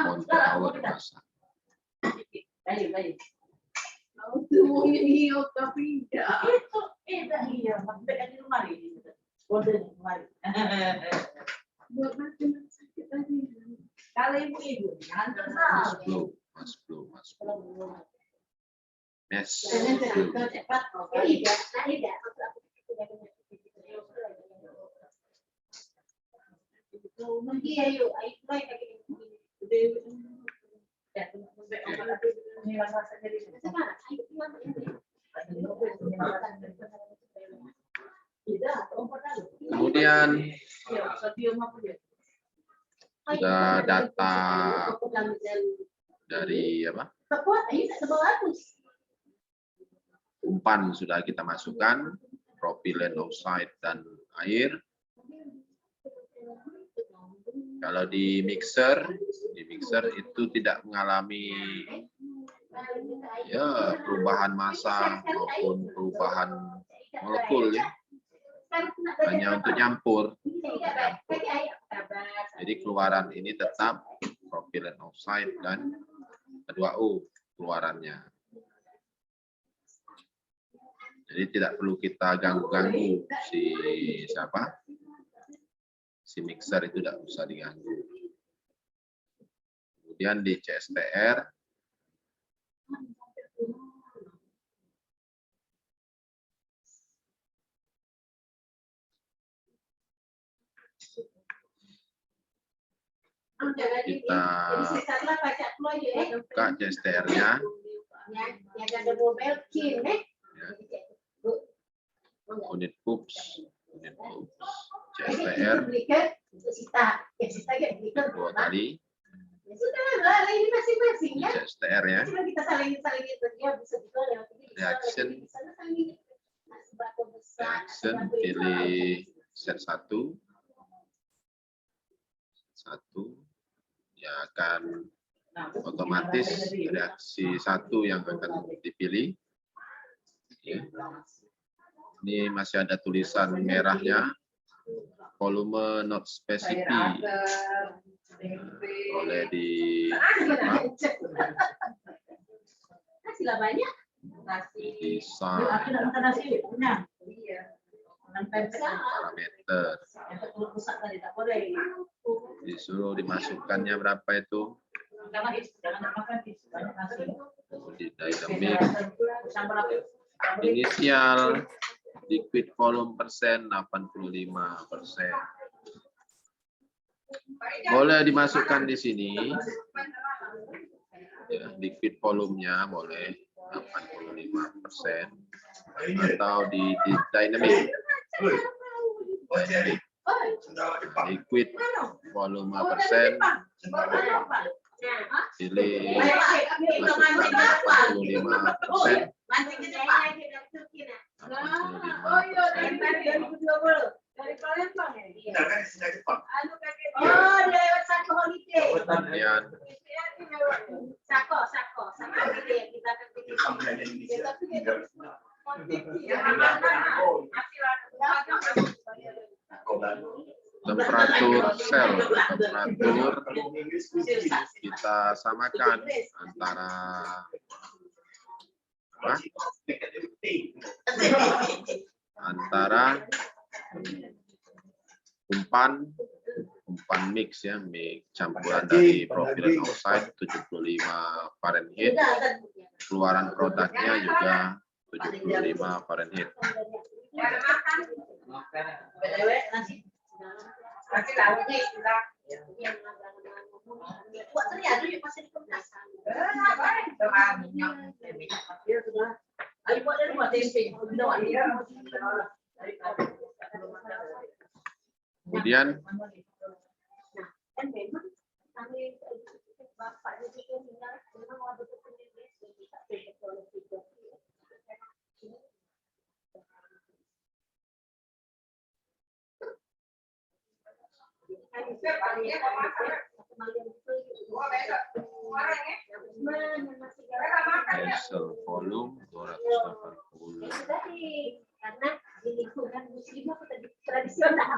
monte hour masa. Semuanya hidup tapi tidak. Buat macam sakit tadi. Kalau ibu-ibu, jangan terlalu. Mas flow. Mes flow. Cepat. Kemudian sudah data dari apa? Umpan sudah kita masukkan, propilen oxide dan air. Kalau di mixer itu tidak mengalami ya perubahan massa maupun perubahan molekul ya. Hanya untuk nyampur. Jadi keluaran ini tetap propilen oxide dan H2O keluarannya. Jadi tidak perlu kita ganggu-ganggu si mixer itu tidak usah diganggu. Kemudian di CSTR kita buka CSTR-nya. Unit PUPS, CSTR 2 kali. Ini masing-masing ya. CSTR ya. Kita saling Reaction pilih set 1 ya akan otomatis reaksi 1 yang akan dipilih ya. Ini masih ada tulisan merahnya, volume not specified. Boleh di parameter. Disuruh dimasukkannya berapa itu? Di dynamic inisial liquid volume persen 85%. Boleh dimasukkan di sini. Ya, liquid volumenya boleh 85% atau di dynamic. Liquid volume persen pilih masukkan 85%. Temperatur sel, temperatur kita samakan antara umpan mix ya, mix campuran dari propilen oxide 75 Fahrenheit, keluaran produknya juga 75 Fahrenheit. Kemudian kan memang kami bapak itu tinggal memang waktu itu sendiri bisa teknologi. vessel volume 280. Karena di lingkungan muslim aku tadi tradisional.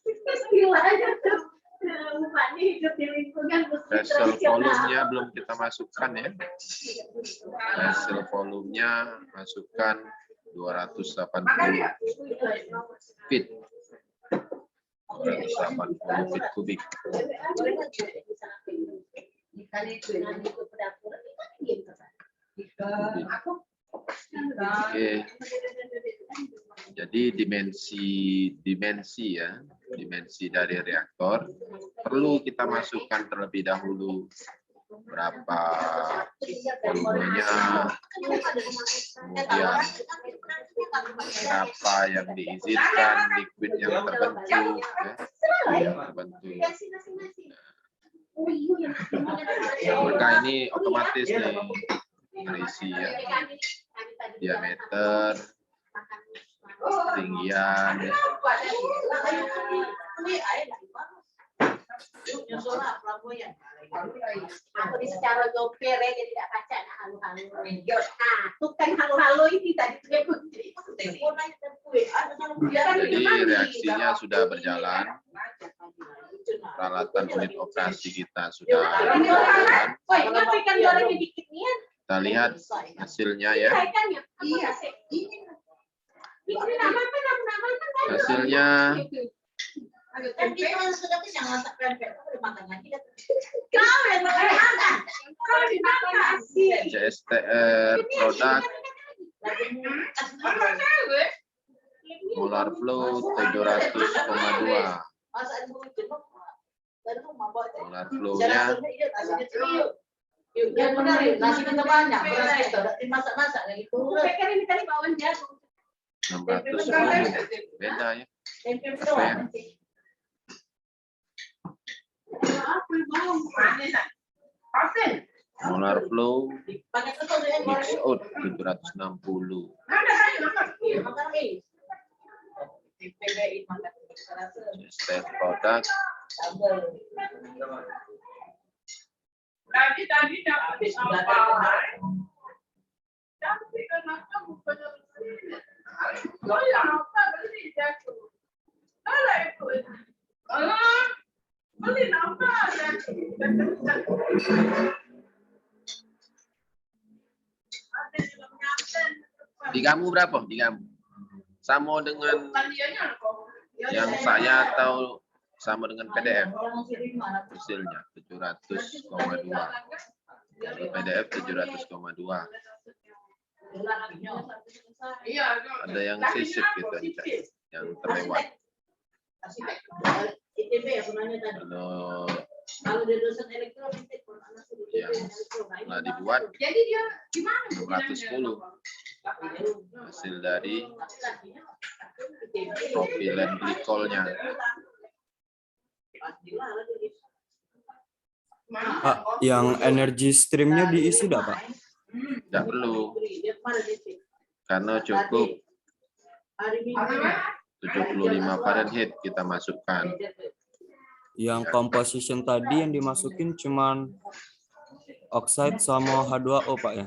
Istilahnya tuh bupati hidup di lingkungan muslim Vessel tradisional. volumenya belum kita masukkan ya. Vessel volumenya masukkan 280 feet. 280 feet kubik. Oke. Jadi dimensi ya, dimensi dari reaktor perlu kita masukkan terlebih dahulu berapa volumenya, kemudian berapa yang diizinkan, liquid yang terbentuk, yang terbentuk. Maka ini otomatis nih terisi ya, diameter, ketinggian. Aku di secara doper ya jadi tidak baca nah halu-halu. Nah, tukang halu-halu ini tadi Jadi reaksinya sudah berjalan. Peralatan unit operasi kita sudah berjalan. Kita lihat hasilnya ya. Hasilnya CSTR produk molar flow 700,2. Molar flow-nya yang benar nasi kita banyak, beras itu dimasak-masak lagi. Pikir ini tadi bawang jagung. 610. Beda ya. Molar flow mix out 760. Step produk Digamu berapa? Digamu sama dengan yang saya atau sama dengan PDF hasilnya 700,2. Kalau PDF 700,2. Ada yang sisip gitu yang terlewat. Kalau yang setelah dibuat 610 hasil dari propilen glikolnya. Pak, yang energi streamnya diisi tidak, Pak? Tidak perlu, karena cukup 75 Fahrenheit kita masukkan. Yang composition tadi yang dimasukin cuman oxide sama H2O, Pak ya?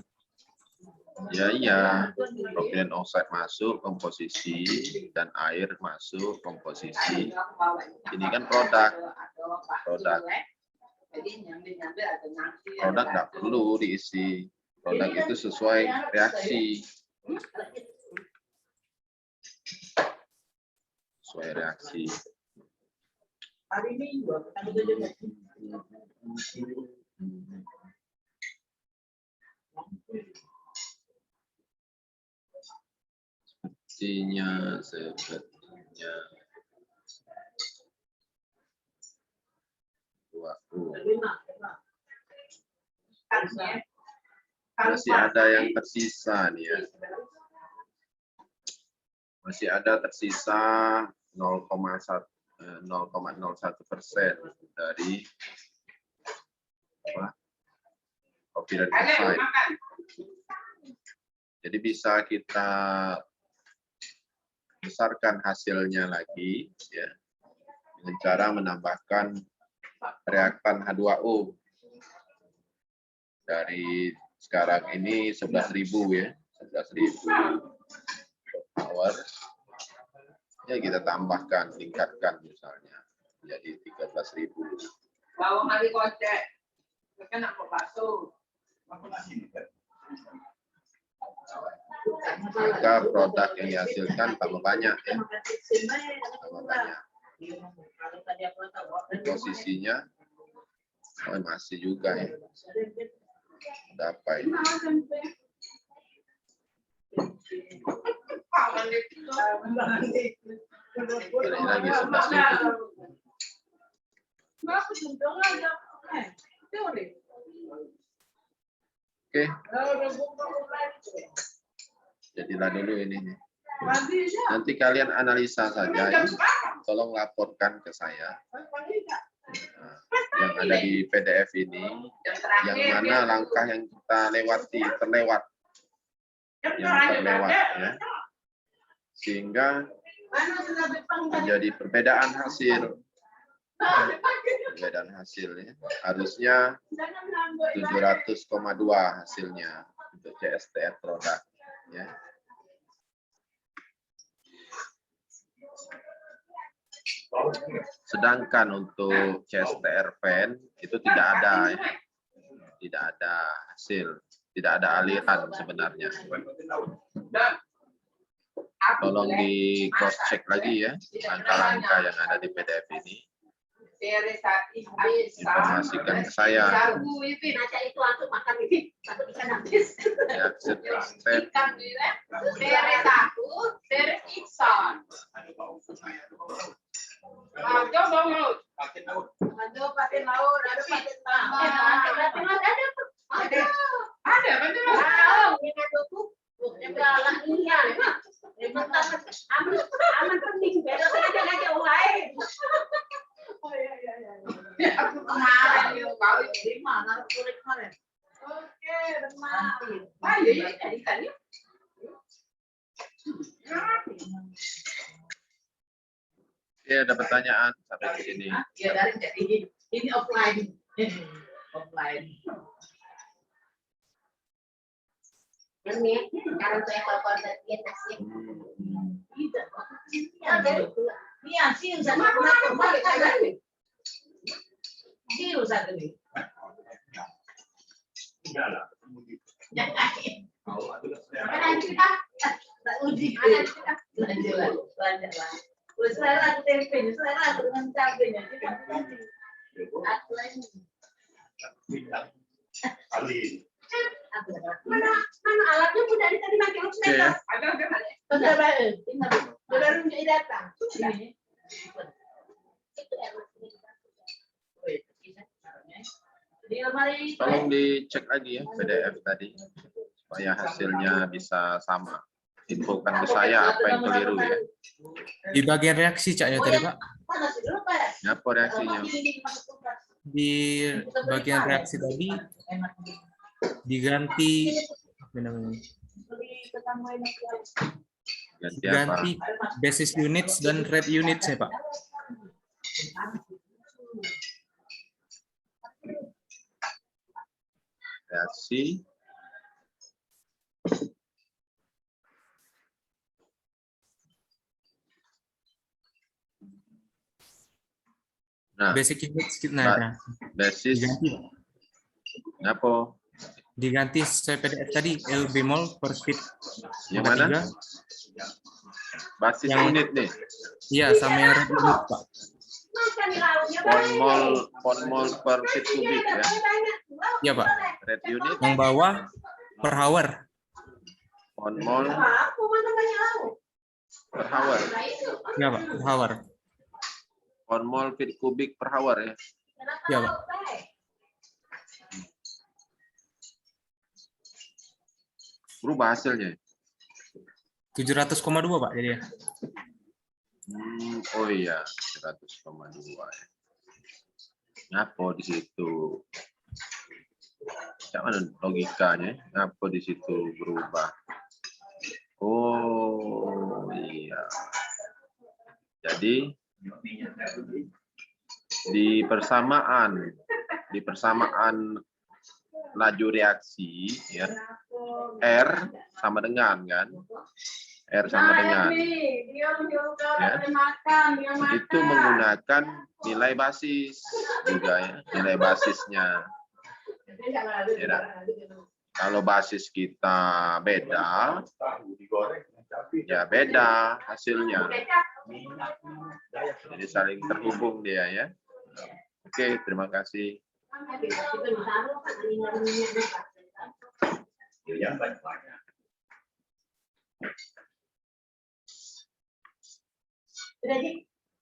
Ya iya, propilen oxide masuk komposisi dan air masuk komposisi. Ini kan produk nggak perlu diisi. Produk itu sesuai reaksi. Sesuai reaksi. Sepertinya masih ada yang tersisa nih ya. Masih ada tersisa 0,01% dari copyright insight. Jadi bisa kita besarkan hasilnya lagi ya dengan cara menambahkan reaktan H2O dari sekarang ini 11.000 ya, 11.000 power. Ya kita tambahkan, tingkatkan misalnya jadi 13.000. Bawa hari kocek, kan aku bakso. Maka produk yang dihasilkan tambah banyak ya, tambah banyak. Posisinya masih juga ya. Berapa ini? Ini lagi 11.000. Oke. Jadilah dulu ini. Nanti kalian analisa saja ya. Tolong laporkan ke saya. Yang ada di PDF ini, yang mana langkah yang kita lewati terlewat, ya, sehingga menjadi perbedaan hasil. Perbedaan hasilnya harusnya 700,2 hasilnya untuk CSTR produk, ya. Sedangkan untuk CSTR pen itu tidak ada, ya. Tidak ada hasil, tidak ada aliran sebenarnya. Tolong di cross check lagi ya langkah-langkah yang ada di PDF ini. Informasikan ke saya. Ya, step Ya, ada pertanyaan sampai di sini. Ya, dari ini offline. Offline. Ini sekarang saya telepon dia nasi. Iya, sih sama aku balik lagi. Sih usah gini. Mana kita? Tak uji. Lanjut. Selera aku tempenya, selera aku dengan cabenya. Aku lagi. Mana alatnya udah tadi pakai oximeter. Sudah baik. Sudah rujuk datang. Ini. Tolong dicek lagi ya PDF tadi supaya hasilnya bisa sama. Infokan ke saya apa yang keliru ya. Di bagian reaksi caknya tadi Pak. Apa reaksinya? Di bagian reaksi tadi diganti apa namanya? Ganti apa? Ganti basis units dan rate units ya Pak. Reaksi. Nah, Basic units basis. diganti. Apa? Diganti CPDF tadi L bemol per fit. Yang mana? Basis Yang- unit nih. Iya, sama yang rate unit Pak. Ponmol per feet kubik ya. Iya Pak. Rate unit. Yang bawah per hour. Ponmol per hour. Iya Pak, per hour. Ponmol feet kubik per hour ya. Iya Pak. Berubah hasilnya. 700,2 Pak jadi ya. Oh iya, 100,2 ya. Ngapa di situ? Jangan logikanya, ngapa di situ berubah? Oh iya. Jadi di persamaan laju reaksi ya, R sama dengan kan? R sama dengan ya, itu menggunakan nilai basis juga ya, nilai basisnya. Ya, kalau basis kita beda, ya beda hasilnya. Jadi saling terhubung dia ya. Oke, terima kasih.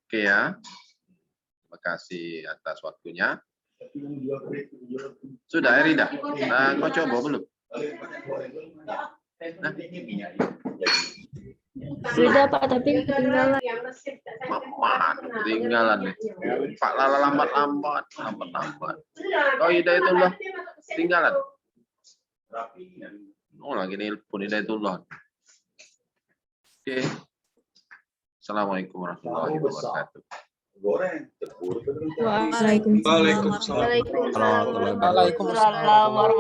Oke ya. Terima kasih atas waktunya. Sudah, Erida. Kau coba belum? Sudah Pak, tapi ketinggalan. Ketinggalan nih. Pak Lala lambat. Oh, Hidayatullah ketinggalan. Oh, lagi nelpon Hidayatullah. Oke. Assalamualaikum warahmatullahi wabarakatuh. Waalaikumsalam. Waalaikumsalam.